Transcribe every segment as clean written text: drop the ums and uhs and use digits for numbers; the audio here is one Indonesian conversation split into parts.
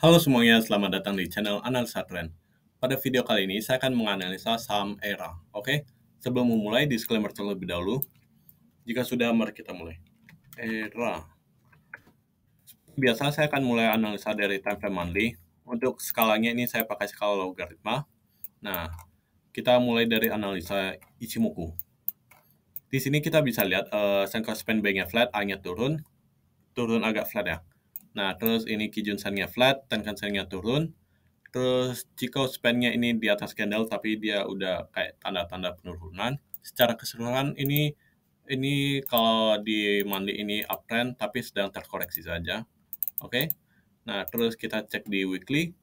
Halo semuanya, selamat datang di channel Analisa Tren. Pada video kali ini, saya akan menganalisa saham ERA. Oke, sebelum memulai, disclaimer terlebih dahulu. Jika sudah, mari kita mulai. ERA. Biasa saya akan mulai analisa dari time frame monthly. Untuk skalanya ini saya pakai skala logaritma. Nah, kita mulai dari analisa Ichimoku. Di sini kita bisa lihat Senko Span B-nya flat, A-nya turun agak flat ya. Nah, terus ini Kijun Sen-nya flat, Tenkan Sen-nya turun. Terus Chikou span-nya ini di atas candle tapi dia udah kayak tanda-tanda penurunan. Secara keseluruhan ini kalau di monthly ini uptrend tapi sedang terkoreksi saja. Oke. Nah, terus kita cek di weekly.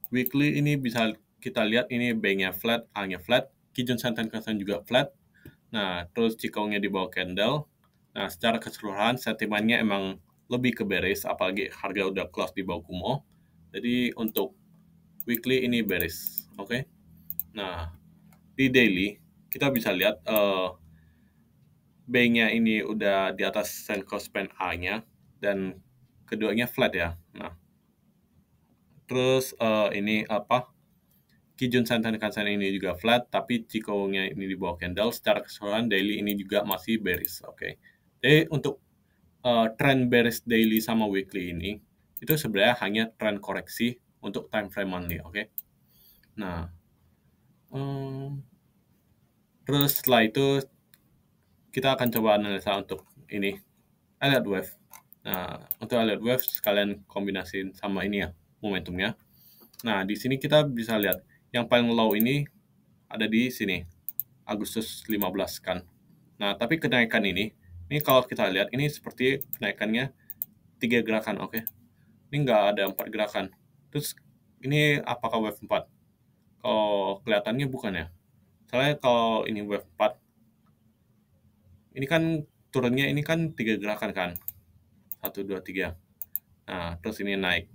Weekly ini bisa kita lihat ini B-nya flat, A-nya flat, Kijun Sen Tenkan Sen juga flat. Nah, terus Chikou-nya di bawah candle. Nah, secara keseluruhan sentimennya emang lebih ke bearish, apalagi harga udah close di bawah Kumo. Jadi untuk weekly ini bearish, oke? Nah, di daily kita bisa lihat B-nya ini udah di atas Senko Span A-nya dan keduanya flat ya. Nah, terus ini apa? Kijun Sen Tenkan Sen ini juga flat, tapi Chikou-nya ini di bawah candle. Secara keseluruhan daily ini juga masih bearish, oke? Jadi untuk trend bearish daily sama weekly ini itu sebenarnya hanya trend koreksi untuk time frame monthly, oke? Nah, terus setelah itu kita akan coba analisa untuk ini Elliott Wave. Nah, untuk Elliott Wave sekalian kombinasiin sama ini ya, momentumnya. Nah, di sini kita bisa lihat yang paling low ini ada di sini, Agustus 15 kan. Nah, tapi kenaikan ini kalau kita lihat ini seperti kenaikannya 3 gerakan, oke? Ini nggak ada 4 gerakan. Terus ini apakah wave 4? Kalau kelihatannya bukan ya. Soalnya kalau ini wave 4, ini kan turunnya ini kan 3 gerakan kan. 1, 2, 3. Nah, terus ini naik.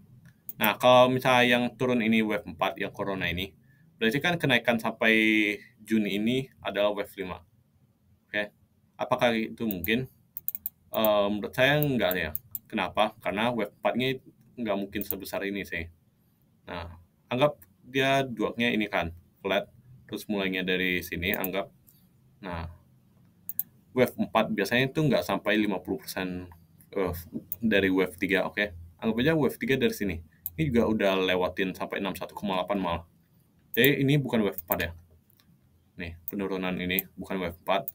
Nah, kalau misalnya yang turun ini wave 4, yang corona ini, berarti kan kenaikan sampai Juni ini adalah wave 5. Oke. Apakah itu mungkin? Menurut saya enggak ya. Kenapa? Karena wave 4-nya nggak mungkin sebesar ini sih. Nah, anggap dia duaknya ini kan, flat. Terus mulainya dari sini, anggap. Nah, wave 4 biasanya itu nggak sampai 50% dari wave 3, oke? Anggap aja wave 3 dari sini. Ini juga udah lewatin sampai 61,8 malah. Jadi ini bukan wave 4 ya. Nih, penurunan ini bukan wave 4.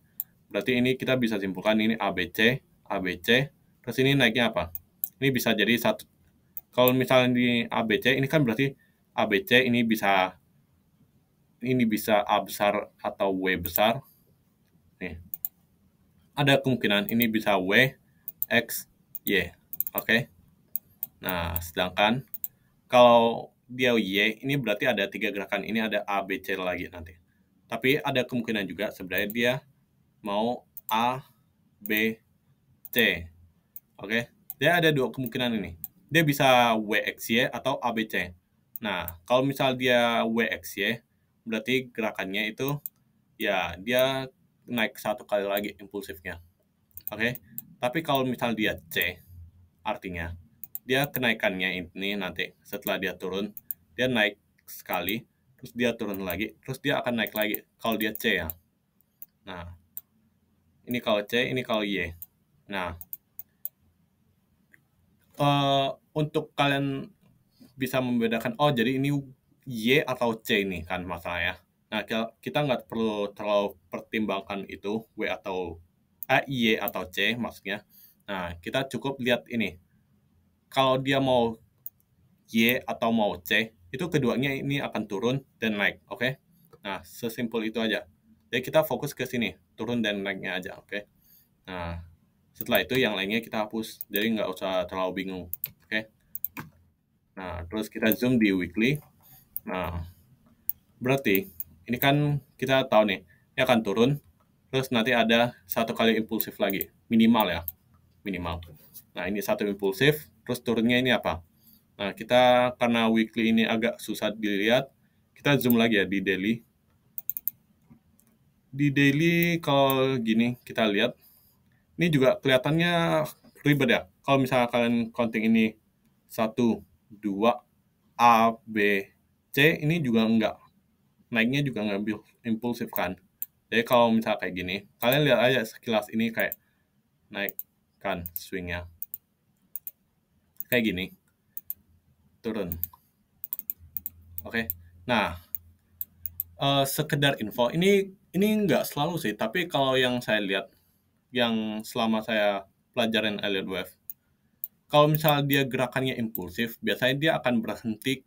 Berarti ini kita bisa simpulkan ini ABC, ABC, terus ini naiknya apa? Ini bisa jadi satu. Kalau misalnya di ABC, ini kan berarti ABC ini bisa A besar atau W besar. Nih, ada kemungkinan ini bisa W, X, Y. Oke. Nah, sedangkan kalau dia Y, ini berarti ada 3 gerakan. Ini ada A, B, C lagi nanti. Tapi ada kemungkinan juga sebenarnya dia mau A, B, C. Oke. Dia ada 2 kemungkinan ini. Dia bisa W, X, Y atau A, B, C. Nah, kalau misal dia W, X, Y, berarti gerakannya itu ya dia naik 1 kali lagi impulsifnya. Oke. Tapi kalau misal dia C, artinya dia kenaikannya ini nanti setelah dia turun, dia naik sekali, terus dia turun lagi, terus dia akan naik lagi kalau dia C ya. Nah, ini kalau C, ini kalau Y. Nah, untuk kalian bisa membedakan, oh jadi ini Y atau C ini kan masalahnya. Nah, kita nggak perlu terlalu pertimbangkan itu W atau Y atau C maksudnya. Nah, kita cukup lihat ini. Kalau dia mau Y atau mau C, itu keduanya ini akan turun dan naik, oke? Nah, sesimpel itu aja. Jadi kita fokus ke sini, turun dan naiknya aja, oke? Nah, setelah itu yang lainnya kita hapus, jadi nggak usah terlalu bingung, oke? Nah, terus kita zoom di weekly. Nah, berarti ini kan kita tahu nih, ini akan turun, terus nanti ada 1 kali impulsif lagi, minimal ya, minimal. Nah, ini 1 impulsif, terus turunnya ini apa? Nah, kita karena weekly ini agak susah dilihat, kita zoom lagi ya di daily. Di daily kalau gini kita lihat, ini juga kelihatannya ribet ya. Kalau misalnya kalian counting ini 1, 2, A, B, C ini juga enggak. Naiknya juga nggak impulsif kan. Jadi kalau misal kayak gini, kalian lihat aja sekilas ini kayak naik kan swingnya. Kayak gini. Turun. Oke. Nah, sekedar info, ini nggak selalu sih, tapi kalau yang saya lihat, yang selama saya pelajarin Elliott Wave, kalau misalnya dia gerakannya impulsif, biasanya dia akan berhenti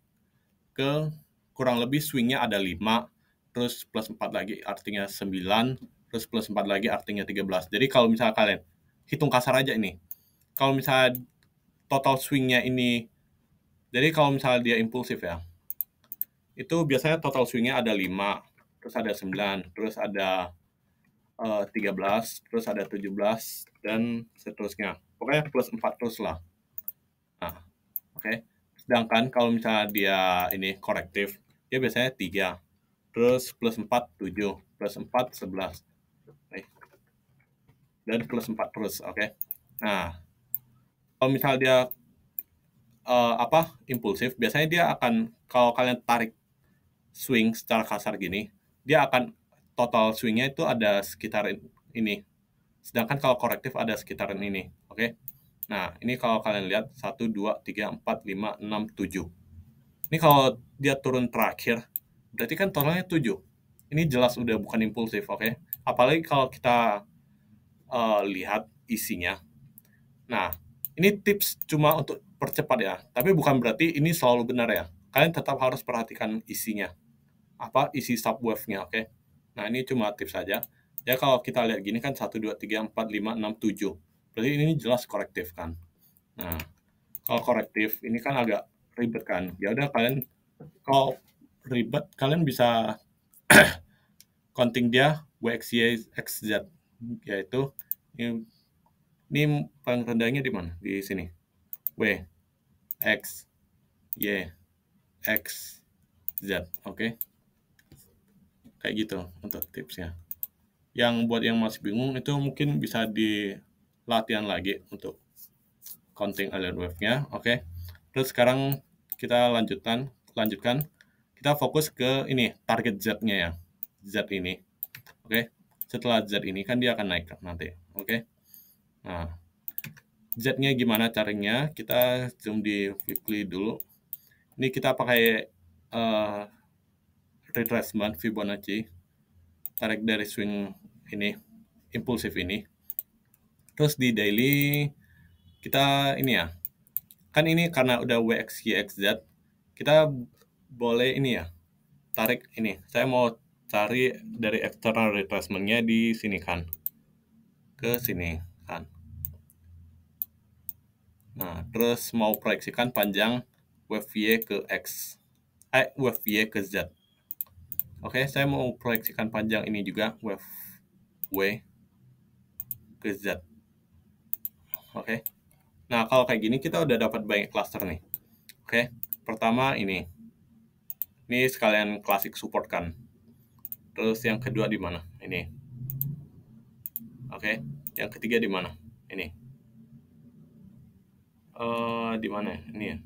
ke kurang lebih swingnya ada 5, terus plus 4 lagi artinya 9, terus plus 4 lagi artinya 13. Jadi kalau misalnya kalian hitung kasar aja ini, kalau misalnya total swingnya ini, jadi kalau misalnya dia impulsif ya, itu biasanya total swingnya ada 5, terus ada 9, terus ada 13, terus ada 17, dan seterusnya. Pokoknya plus 4 terus lah. Nah, oke. Sedangkan kalau misalnya dia ini korektif, dia biasanya 3, terus plus 4, 7, plus 4, 11. Dan plus 4 terus, oke. Nah, kalau misalnya dia impulsif, biasanya dia akan, kalau kalian tarik swing secara kasar gini, dia akan total swingnya itu ada sekitaran ini. Sedangkan kalau korektif ada sekitaran ini, oke. Nah, ini kalau kalian lihat 1, 2, 3, 4, 5, 6, 7. Ini kalau dia turun terakhir, berarti kan totalnya 7. Ini jelas udah bukan impulsif, oke. Apalagi kalau kita lihat isinya. Nah, ini tips cuma untuk percepat ya, tapi bukan berarti ini selalu benar ya. Kalian tetap harus perhatikan isinya. Apa isi subwave-nya, oke? Nah, ini cuma tips saja. Ya kalau kita lihat gini kan 1, 2, 3, 4, 5, 6, 7. Berarti ini jelas korektif kan. Nah, kalau korektif ini kan agak ribet kan. Ya udah kalian kalau ribet kalian bisa counting dia WXY XZ, yaitu ini paling rendahnya di mana? Di sini. W, X, Y, X, Z. Oke. Kayak gitu untuk tipsnya. Yang buat yang masih bingung itu mungkin bisa di latihan lagi untuk counting Elliott wave-nya. Oke. Terus sekarang kita lanjutkan. Kita fokus ke ini, target Z-nya ya. Z ini. Oke. Setelah Z ini kan dia akan naik nanti. Oke. Nah, Z-nya gimana caranya? Kita zoom di weekly dulu. Ini kita pakai retracement Fibonacci, tarik dari swing ini, impulsif ini. Terus di daily kita ini ya, kan ini karena udah WXYXZ, kita boleh ini ya, tarik ini. Saya mau cari dari external retracement-nya di sini kan, ke sini kan. Nah, terus mau proyeksikan panjang wave Y ke X, wave Y ke Z. Oke, saya mau proyeksikan panjang ini juga, wave W ke Z. Oke. Nah, kalau kayak gini kita udah dapat banyak cluster nih. Oke. Pertama ini. Ini sekalian klasik support kan. Terus yang kedua di mana? Ini. Oke. Yang ketiga di mana? Ini. Di mana ya? Ini ya.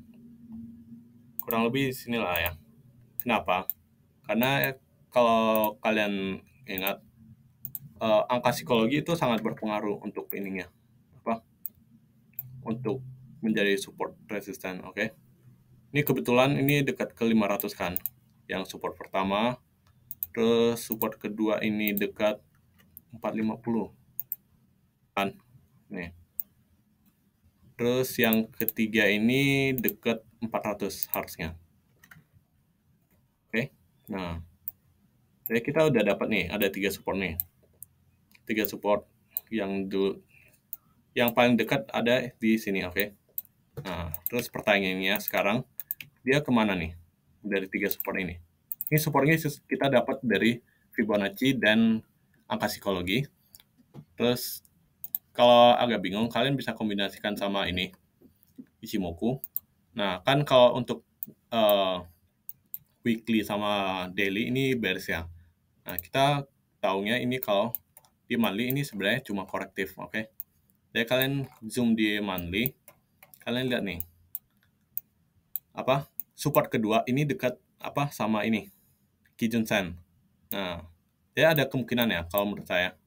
Kurang lebih sinilah ya. Kenapa? Karena kalau kalian ingat, angka psikologi itu sangat berpengaruh untuk ininya. Untuk menjadi support resisten, oke. Ini kebetulan ini dekat ke 500 kan. Yang support pertama, terus support kedua ini dekat 450 kan. Nih. Terus yang ketiga ini dekat 400 harusnya. Oke. Nah, jadi kita udah dapat nih, ada 3 support nih. 3 support yang paling dekat ada di sini, oke. Nah, terus pertanyaannya sekarang, dia kemana nih dari 3 support ini? Ini supportnya kita dapat dari Fibonacci dan angka psikologi. Terus kalau agak bingung, kalian bisa kombinasikan sama ini, Ichimoku. Nah, kan kalau untuk weekly sama daily ini bearish ya. Nah, kita taunya ini kalau di monthly ini sebenarnya cuma korektif, oke. Jadi kalian zoom di monthly, kalian lihat nih, support kedua ini dekat sama ini Kijun Sen. Nah, dia ada kemungkinan ya kalau menurut saya.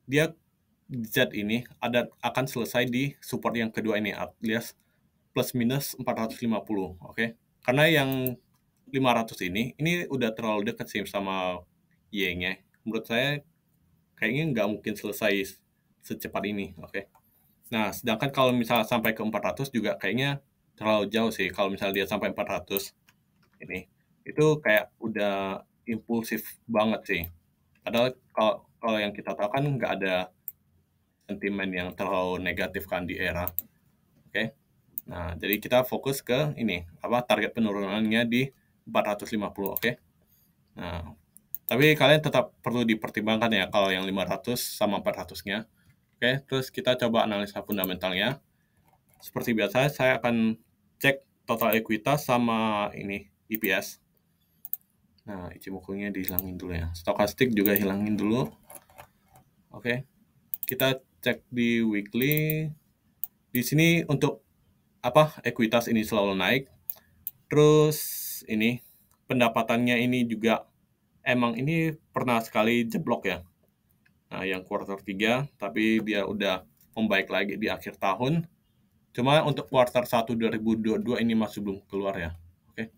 Dia Z ini akan selesai di support yang kedua ini alias plus minus 450, oke? Karena yang 500 ini udah terlalu dekat sih sama Y-nya. Menurut saya kayaknya nggak mungkin selesai secepat ini, oke? Nah, sedangkan kalau misalnya sampai ke 400 juga kayaknya terlalu jauh sih kalau misalnya dia sampai 400 ini. Itu kayak udah impulsif banget sih. Padahal kalau yang kita tahu kan nggak ada sentimen yang terlalu negatif kan di era. Oke. Nah, jadi kita fokus ke ini, target penurunannya di 450, oke. Nah, tapi kalian tetap perlu dipertimbangkan ya kalau yang 500 sama 400-nya. Oke, terus kita coba analisa fundamentalnya. Seperti biasa, saya akan cek total ekuitas sama ini EPS. Nah, Ichimoku-nya dihilangin dulu ya. Stokastik juga hilangin dulu. Oke. Kita cek di weekly. Di sini untuk ekuitas ini selalu naik. Terus ini pendapatannya ini juga emang ini pernah sekali jeblok ya. Nah, yang kuartal 3, tapi dia udah membaik lagi di akhir tahun. Cuma untuk kuartal 1 2022 ini masih belum keluar ya. Oke.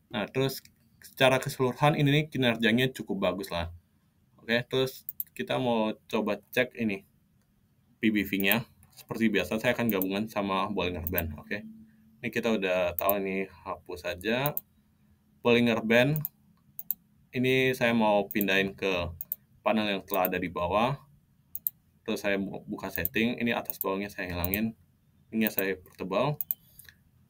Nah, terus secara keseluruhan ini kinerjanya cukup bagus lah. Oke, terus kita mau coba cek ini PBV-nya. Seperti biasa saya akan gabungan sama Bollinger Band, oke. Ini kita udah tahu ini, hapus saja. Bollinger Band ini saya mau pindahin ke panel yang telah ada di bawah. Terus saya buka setting, ini atas bawahnya saya hilangin. Ini saya pertebal.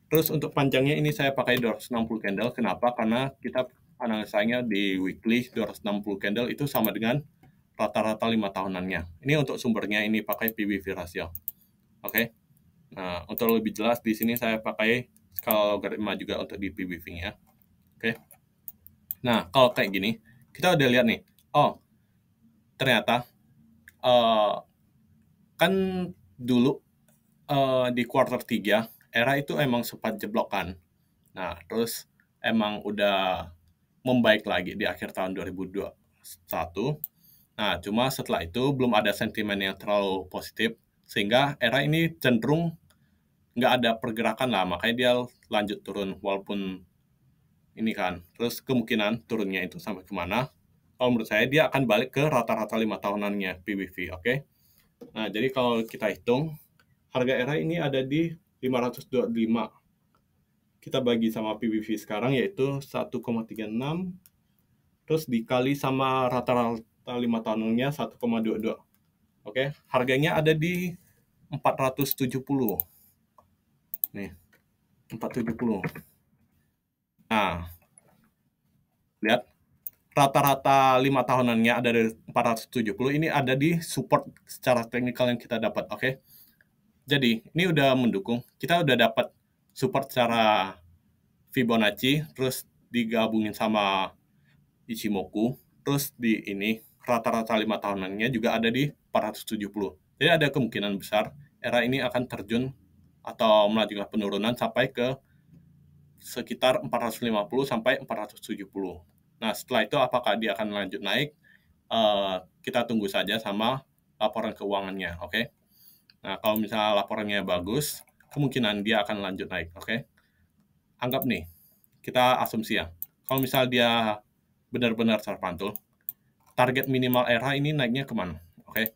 Terus untuk panjangnya ini saya pakai 260 candle. Kenapa? Karena kita analisanya di weekly 260 candle itu sama dengan rata-rata 5 tahunannya. Ini untuk sumbernya ini pakai PBV ratio. Oke. Nah, untuk lebih jelas di sini saya pakai skala logaritma juga untuk di PBV-nya. Oke. Nah, kalau kayak gini, kita udah lihat nih. Oh, ternyata kan dulu di kuartal 3 era itu emang sempat jeblok kan. Nah, terus emang udah membaik lagi di akhir tahun 2021. Nah, cuma setelah itu belum ada sentimen yang terlalu positif, sehingga era ini cenderung nggak ada pergerakan lah, makanya dia lanjut turun, walaupun ini kan. Terus kemungkinan turunnya itu sampai kemana? Kalau menurut saya dia akan balik ke rata-rata 5 tahunannya PBV, oke? Nah, jadi kalau kita hitung, harga era ini ada di 525. Kita bagi sama PBV sekarang yaitu 1,36, terus dikali sama rata-rata 5 tahunannya 1,22. Oke, harganya ada di 470. Nih, 470. Nah, lihat rata-rata 5 tahunannya ada di 470, ini ada di support secara teknikal yang kita dapat, oke? Jadi, ini udah mendukung. Kita udah dapat support secara Fibonacci, terus digabungin sama Ichimoku, terus di ini rata-rata 5 tahunannya juga ada di 470. Jadi ada kemungkinan besar era ini akan terjun atau melanjutkan penurunan sampai ke sekitar 450 sampai 470. Nah, setelah itu apakah dia akan lanjut naik? Kita tunggu saja sama laporan keuangannya, oke? Nah, kalau misalnya laporannya bagus, kemungkinan dia akan lanjut naik, oke? Anggap nih, kita asumsi ya, kalau misalnya dia benar-benar terpantul, target minimal era ini naiknya kemana, oke?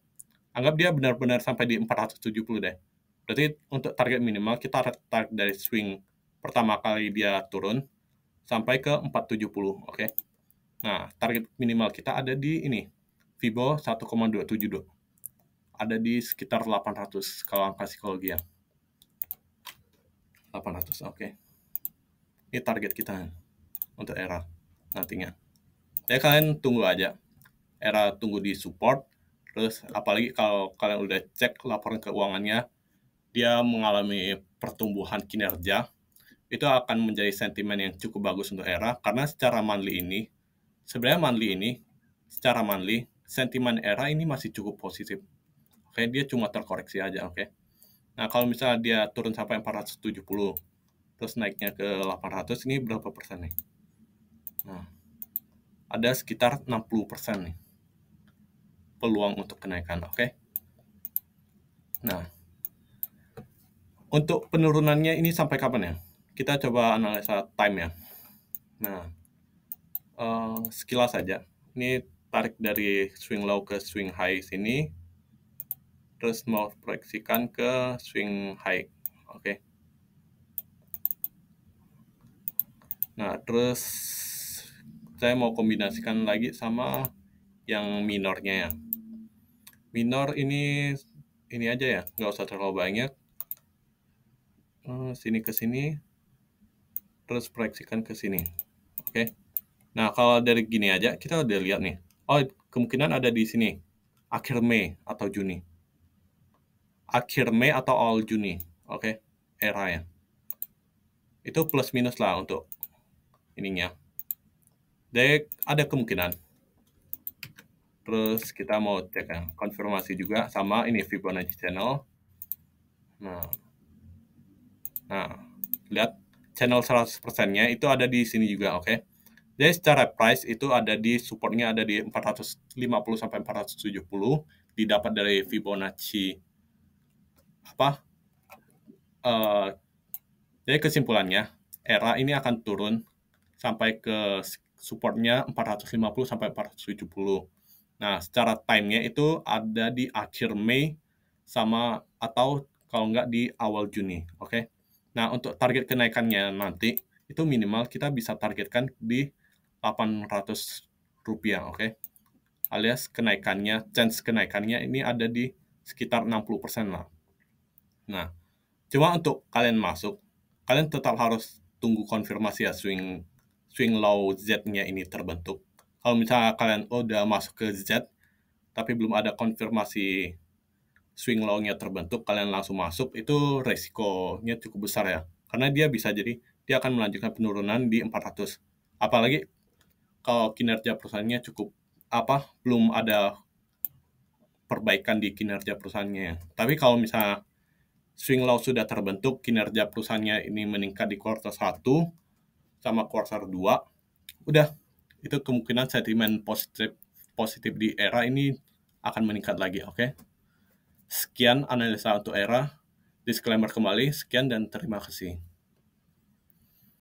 Anggap dia benar-benar sampai di 470 deh. Berarti untuk target minimal kita tarik dari swing pertama kali dia turun sampai ke 470, oke? Nah, target minimal kita ada di ini, Fibo 1,272. Ada di sekitar 800 kalau angka psikologi ya. 800, oke. Ini target kita untuk era nantinya. Ya kalian tunggu aja. Era tunggu di support. Terus apalagi kalau kalian udah cek laporan keuangannya, dia mengalami pertumbuhan kinerja, itu akan menjadi sentimen yang cukup bagus untuk era, karena secara monthly ini, secara monthly, sentimen era ini masih cukup positif. Oke, dia cuma terkoreksi aja, oke. Nah, kalau misalnya dia turun sampai 470, terus naiknya ke 800, ini berapa persen nih? Nah, ada sekitar 60% nih peluang untuk kenaikan, oke? Nah, untuk penurunannya ini sampai kapan ya? Kita coba analisa time ya. Nah, sekilas saja. Ini tarik dari swing low ke swing high sini, terus mau proyeksikan ke swing high, oke? Nah, terus saya mau kombinasikan lagi sama yang minornya ya. Minor ini aja ya, nggak usah terlalu banyak. Sini ke sini, terus proyeksikan ke sini, oke? Nah, kalau dari gini aja, kita udah lihat nih. Oh, kemungkinan ada di sini, akhir Mei atau Juni. Akhir Mei atau awal Juni, oke? Era ya. Itu plus minus lah untuk ininya. Jadi, ada kemungkinan. Terus kita mau cek ya, konfirmasi juga sama ini Fibonacci channel. Nah, lihat channel 100%-nya itu ada di sini juga, oke? Jadi secara price itu ada di supportnya ada di 450 sampai 470, didapat dari Fibonacci apa? Jadi kesimpulannya, era ini akan turun sampai ke supportnya 450 sampai 470. Nah, secara time-nya itu ada di akhir Mei sama atau kalau nggak di awal Juni, oke? Nah, untuk target kenaikannya nanti itu minimal kita bisa targetkan di 800 rupiah, oke? Alias kenaikannya, chance kenaikannya ini ada di sekitar 60% lah. Nah, cuma untuk kalian masuk, kalian tetap harus tunggu konfirmasi ya swing low Z-nya ini terbentuk. Kalau misalnya kalian udah masuk ke Z, tapi belum ada konfirmasi swing low-nya terbentuk, kalian langsung masuk, itu resikonya cukup besar ya. Karena dia bisa jadi, dia akan melanjutkan penurunan di 400. Apalagi kalau kinerja perusahaannya cukup, belum ada perbaikan di kinerja perusahaannya. Tapi kalau misalnya swing low sudah terbentuk, kinerja perusahaannya ini meningkat di kuartal 1 sama kuartal 2, udah, itu kemungkinan sentimen positif di era ini akan meningkat lagi, oke? Sekian analisa untuk era. Disclaimer kembali, sekian dan terima kasih.